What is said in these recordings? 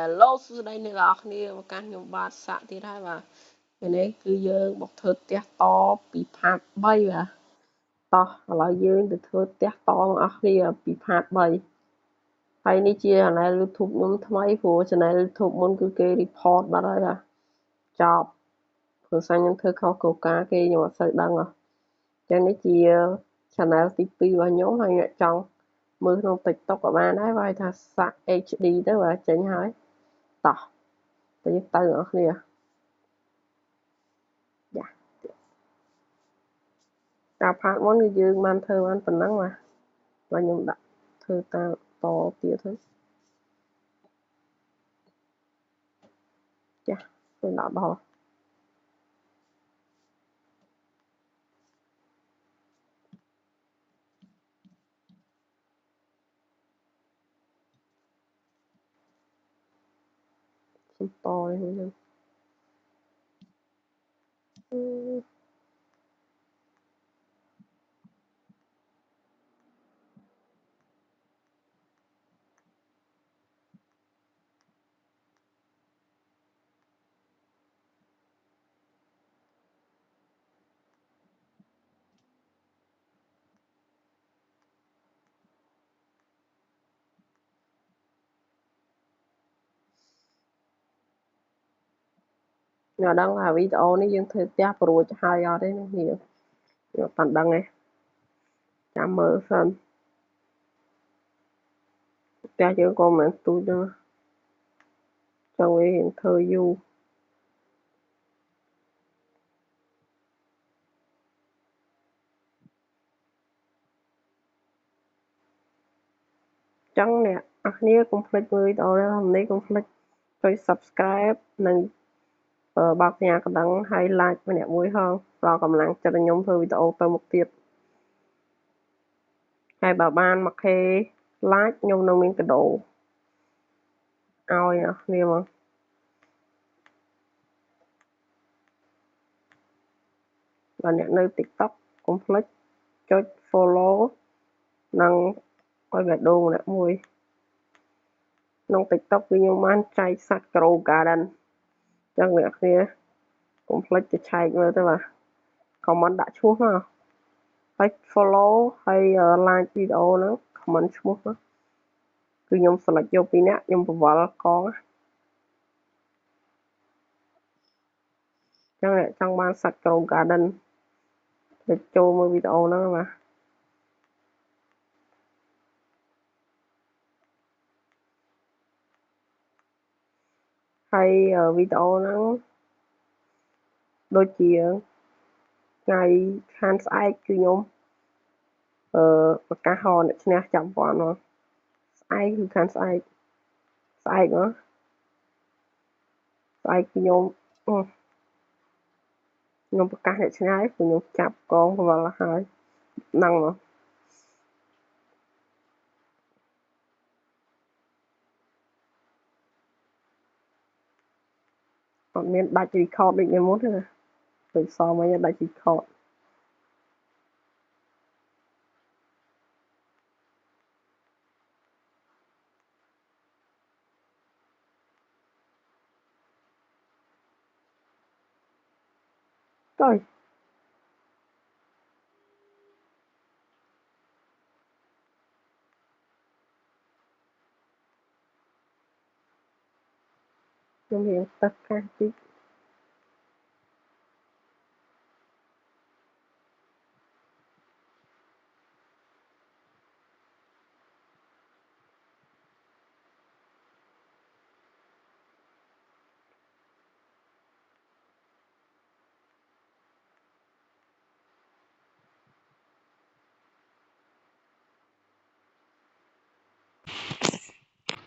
Hello សួស្តីអ្នកនរគ្នាមកកាន់ខ្ញុំបាទសាក់ទៀតហើយបាទថ្ងៃនេះគឺយើងមកធ្វើផ្ទះតពីផាត3បាទតោះឥឡូវយើងទៅធ្វើផ្ទះតបងអស់គ្នាពីផាត3ហើយនេះជា channel YouTube ខ្ញុំថ្មីព្រោះ channel YouTube មុនគឺគេ report បាត់ហើយបាទចប់ព្រោះសាញ់ខ្ញុំធ្វើខុសគោលការណ៍គេខ្ញុំអត់សូវដឹងហ៎ចឹងនេះជា channel ទី2របស់ខ្ញុំហើយអ្នកចង់មើលក្នុង TikTok ក៏បានដែរវាយថាសាក់ HD ទៅបាទចេញហើយតោះទៅយើងទៅអ្នកនរគ្នាយ៉ាការផាតមុនគឺយើងបានធ្វើបានប៉ុណ្ណឹងបាទហើយខ្ញុំដាក់ធ្វើតាមតទៀតទៅចាស់ទៅដាក់ដល់សំតនេះយើងខ្ញុំដឹងថាវីដេអូនេះយើងធ្វើផ្ទះប្រួចហើយអត់ទេនេះខ្ញុំអត់ដឹងទេចាំមើលសិនផ្ទះយើងក៏មិនទូចដែរចង់វារៀងធ្វើយូរចឹងអ្នកអរគ្នាកុំភ្លេចមើលវីដេអូនេះកុំភ្លេចចុច Subscribe និងបើកសញ្ញាកណ្ដឹងហើយ like ម្នាក់មួយហងផ្ដល់កម្លាំងចិត្តឲ្យខ្ញុំធ្វើវីដេអូទៅមុខទៀតហើយបើបាន 1k like ខ្ញុំនឹងមានកាដូឲ្យអ្នកគ្នាមកបើអ្នកនៅ TikTok កុំភ្លេចចុច follow និងឲ្យបេះដូងម្នាក់មួយក្នុង TikTok គឺខ្ញុំបានចែកសាច់ Grow Garden ចឹងអ្នកគ្នាកុំភ្លេចទៅឆែកមើលទៅបាទ comment ដាក់ឈ្មោះមកហើយ follow ហើយ like វីដេអូហ្នឹង comment ឈ្មោះមកគឺខ្ញុំ select យកពីរនាក់ខ្ញុំបង្វិលកងចឹងអ្នកចង់បានសាច់ Grow Garden ទៅចូលមើលវីដេអូហ្នឹងបាទហើយវីដេអូហ្នឹងដូចជាថ្ងៃខានស្អែកគឺខ្ញុំប្រកាសហអ្នកឈ្នះចាំពាន់មកស្អែកគឺខានស្អែកស្អែកហ៎ស្អែកគឺខ្ញុំប្រកាសអ្នកឈ្នះហើយគឺខ្ញុំចាប់កងវល់ហើយហ្នឹងមកអត់មានដាច់ record ដូចមុនទេណាដូចសមអីដាច់ record ទៅខ្ញុំរៀងទឹកកាសតិច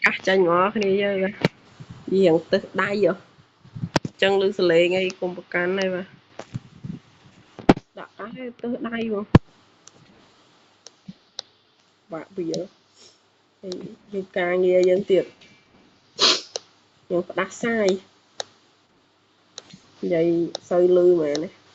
កាសចាញ់មកគ្នាយើងរៀងទឹកដៃហ៎ចឹងលឺសលេងអីកុំប្រកាន់ទេបាទដាក់កាសទៅដៃមកបាក់វាហើយយើងការងារយើងទៀតយើងផ្ដាសាយនិយាយសូវលឺមែនទេ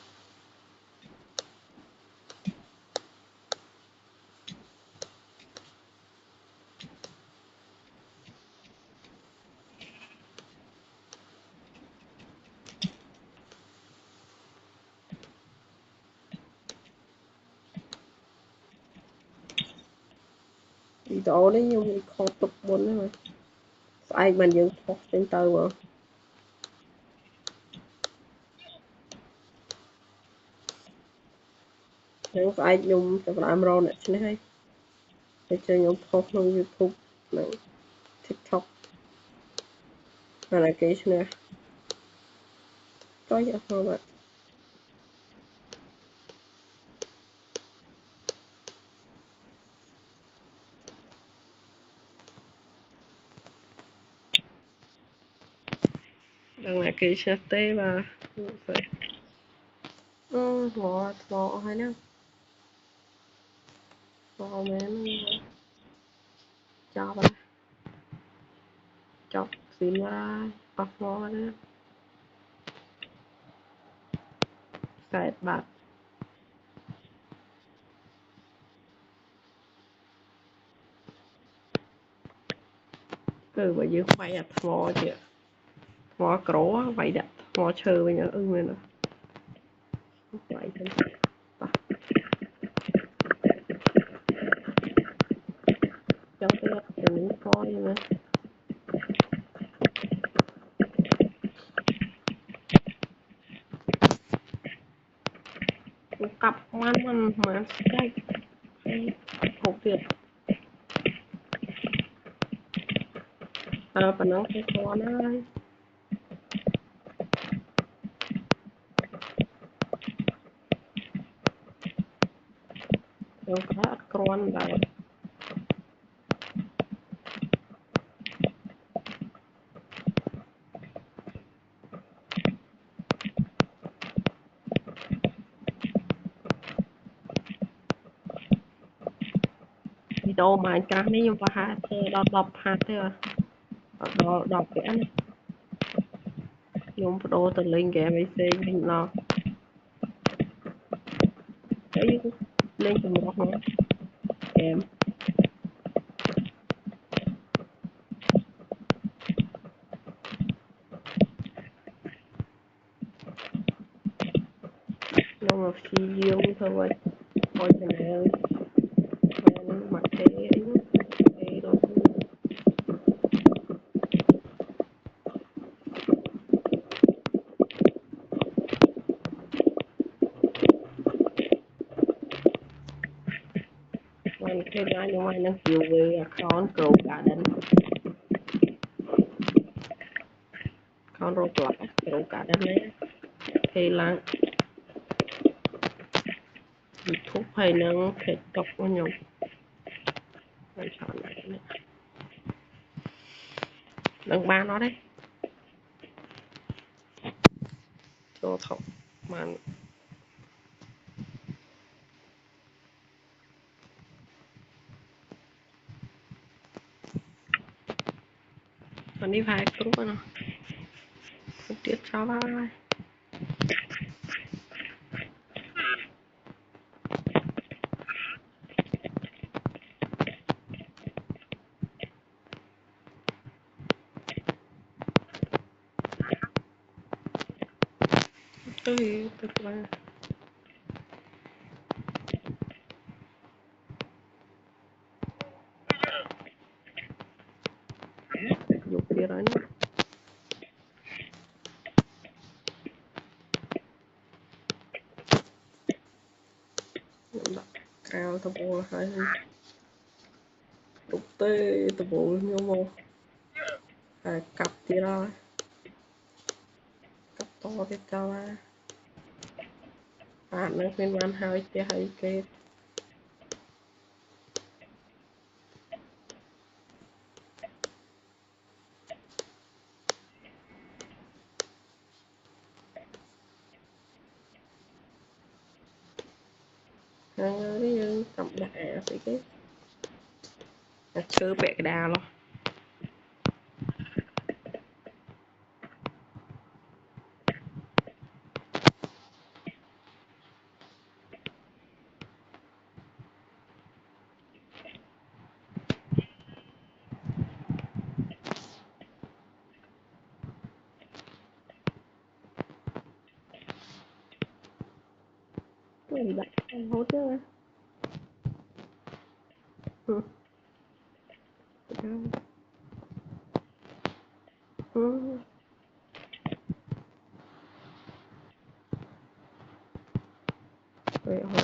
video đấy nhưng mình khó tục muốn đấy mà ai mình những khó trên tờ mà những ai dùng tập làm rồi nè chứ này để cho những khó trong YouTube này TikTok là cái này có gì không ạ đang là cái tê và ngọt hay nè ngọt mến cho ba chọc xin ba bọc ngọt nè xài bạc bởi vì quay thò chị thò cổ vậy đặt thò chờ bây giờ này nè vậy thôi trong cái mình coi nè cặp man mà đây hộp việt và nó cái con ơi nó có con đây video mà anh cá này nhưng mà hát đọc hát thế à đọc cái này nhưng đồ từ lên cái mấy xe mình lo cái lên từ một nữa em nó mà phi dương thôi coi cái này mặt cái đó mình cái đó nhưng mà nó chịu về con cầu cả đến con rô lại cầu cả đến đấy thì là thuốc hay nó thể tộc của nhau mình chọn này đằng ba nó đấy cho thọc mà mình đi vài lúc rồi tiết cho ba tức là dục kia đấy cao tao bộ hai đục tê tao bộ như mô cặp kia đó cặp to cái cao nó khuyên ban hai cái cái cầm đại cái chưa bẹt đà luôn cái gì bạn hốt chứ vậy hả?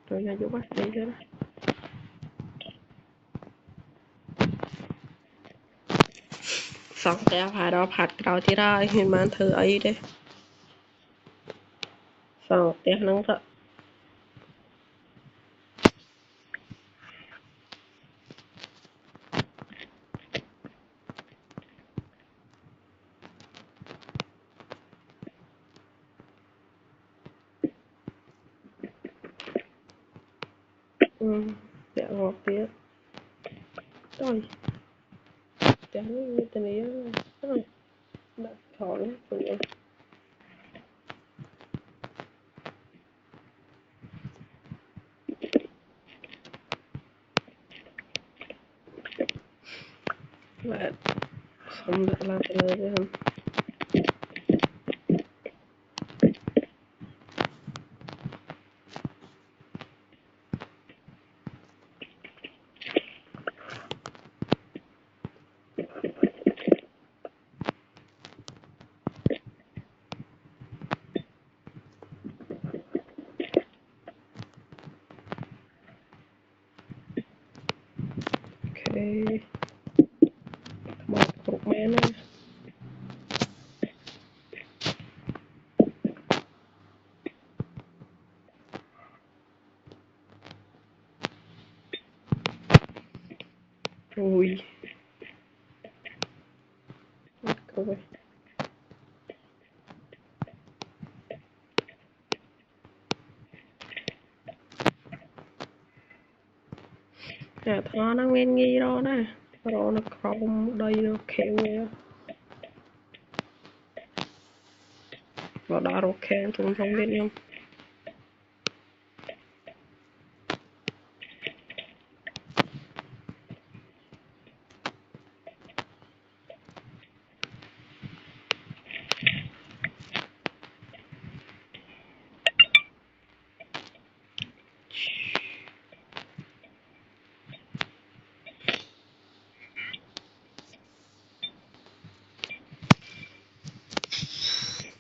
Rồi ra giúp bác đi cho đó. Xong teo phải đó phạt cao tí ra hình mang thử ấy đấy. Xong teo nâng rợ. Teo ngọt tía. Rồi. Teo như tình ý rồi. Đã khó lắm. Rồi. Và xong được làm cái lời đấy không? Ok. Một cục men này. Ui. Rồi. Thó nó nguyên nghi đó nè. Rồi nó không đây nó khéo nghe. Và đã rồi khéo cũng không biết không.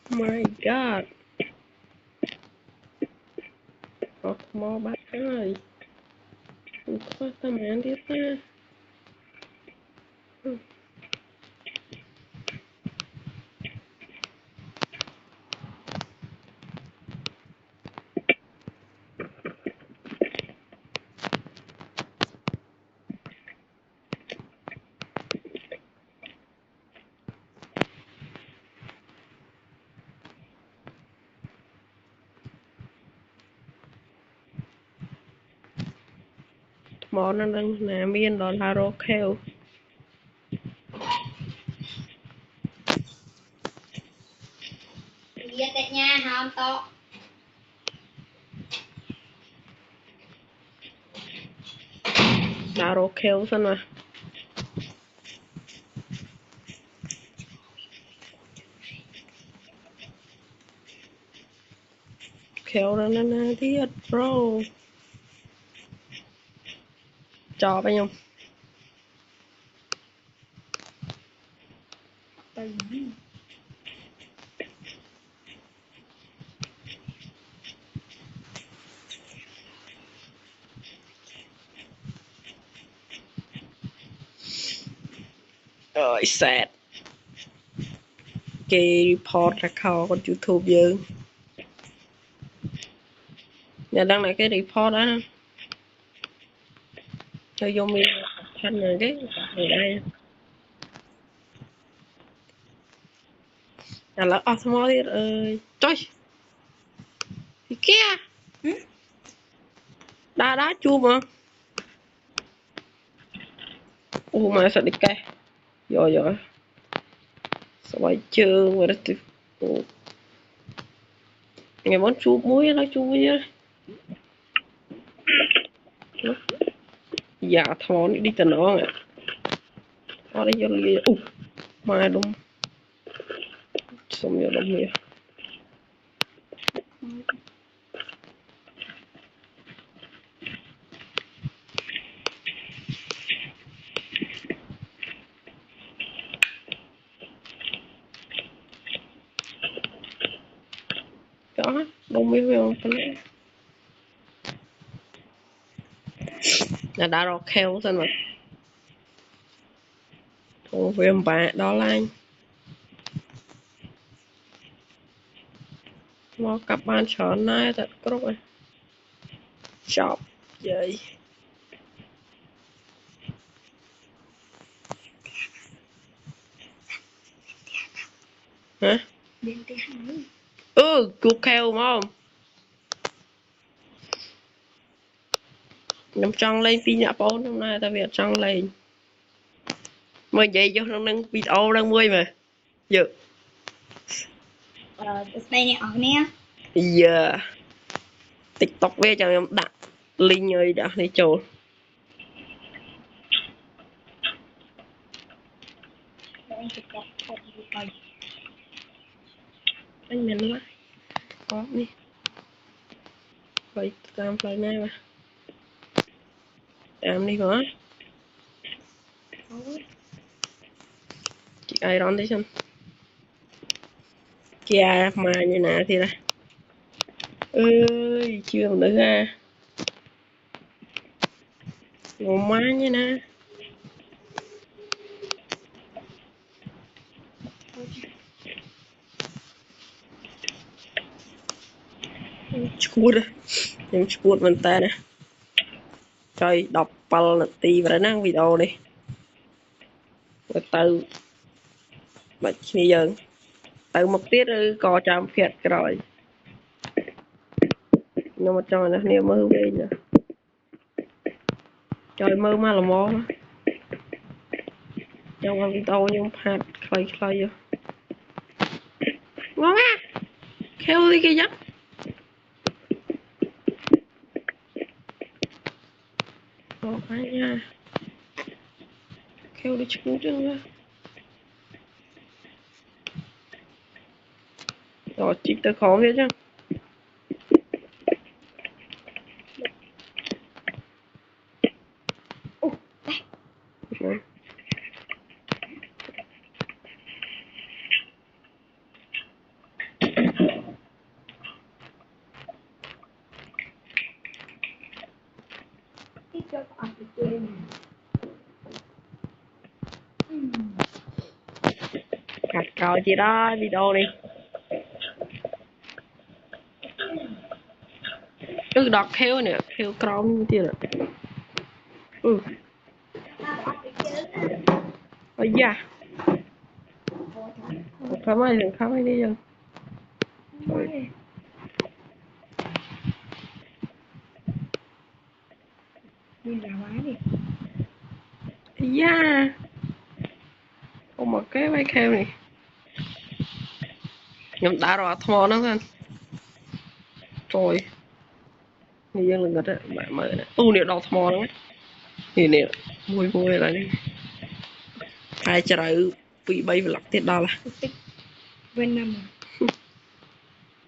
My God. Có mò bác ơi. Có tầm án đi ta. Món nó đang làm miên đó là rô khéo. Iya teh nya hanto. Đã rô khéo xong mà. Khéo đó nó thiết bro. Cho phải không? Ôi sad. Cái report ra khâu con YouTube dương. Nhà đăng lại cái report đó nè. Cho vô mình thanh rồi cái ở đây. Là osmosis ơi. Trời. Thì kia. Đá chua mà. ô mà sao đi cái rồi rồi sao vậy chưa mà được ngày món chua muối nó chua muối dạ thò đi từ nó à ở đây vô lia mà đúng xong rồi đúng rồi đó đúng mấy không phải là đã rồi khéo sao mà thằng viêm bà đó là anh mà các bạn chọn này thật có rồi chọc vậy hả cuộc khéo không nhắm trăng lên pin nhạc bốn hôm nay ta việc trăng lên mới vậy cho nó nâng video đang mươi mà giờ đây nè ở nè giờ tiktok về cho em đặt link rồi đã đi chỗ anh mình quá có đi vậy làm lại này mà làm đi hả chị ai đón đấy xem kia mà như nào thì là ơi chưa nữa ra ngon má như nè chuột em chuột mình ta nè trời đọc pal là tì và năng video đi rồi từ mà bây giờ từ một tiết có trăm phiệt rồi nhưng mà trời nó nếu mơ về nè trời mơ mà là mó trong cái video nhưng hạt khơi khơi vô ngon á khéo đi kia chắc ngon quá nha khéo đi chú chứ rồi chị tới khó hết chứ cắt rồi chị đó video đi đọc khéo nè khéo crom như thế nè ôi da khám ai đừng khám ai đi giờ trời da không mà cái vai khéo này nhầm đã rồi thò nó lên trời người dân là người đó bạn mời nè nè đọc thò nó thì nè mùi mùi là đi hai trời bị bay và lọc tiết đó là bên năm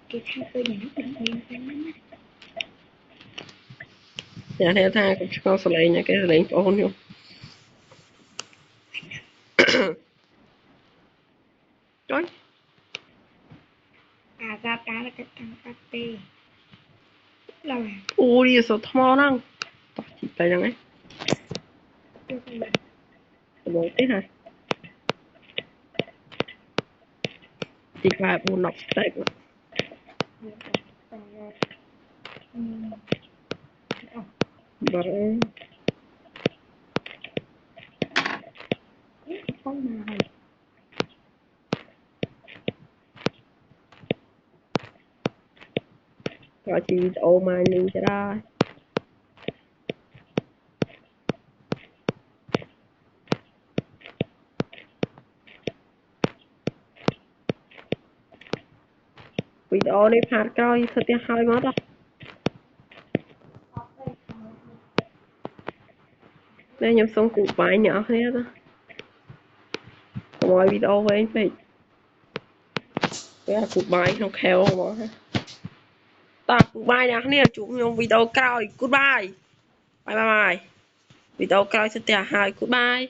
cái thang tôi nhà nó bình yên lắm nhà theo thang cũng có sờ lấy nha cái sờ lấy có hôn không trời ra cá là cái thằng cà tê là ui sao thò năng chỉ tay rằng ấy rồi thế hả chỉ qua buồn nọc tay của vâng con nào rồi chị ô mà nhìn cho ra វីដេអូនេះផាតក្រោយធ្វើផ្ទះហើយមកដល់នេះខ្ញុំសូមគូបាយអ្នកនរគ្នាទៅកុំឲ្យវីដេអូវែងពេកវាគូបាយក្នុងខែវហ្មងតើគូបាយអ្នកនរគ្នាជួបខ្ញុំវីដេអូក្រោយ Goodbye បាយបាយវីដេអូក្រោយធ្វើផ្ទះហើយ Goodbye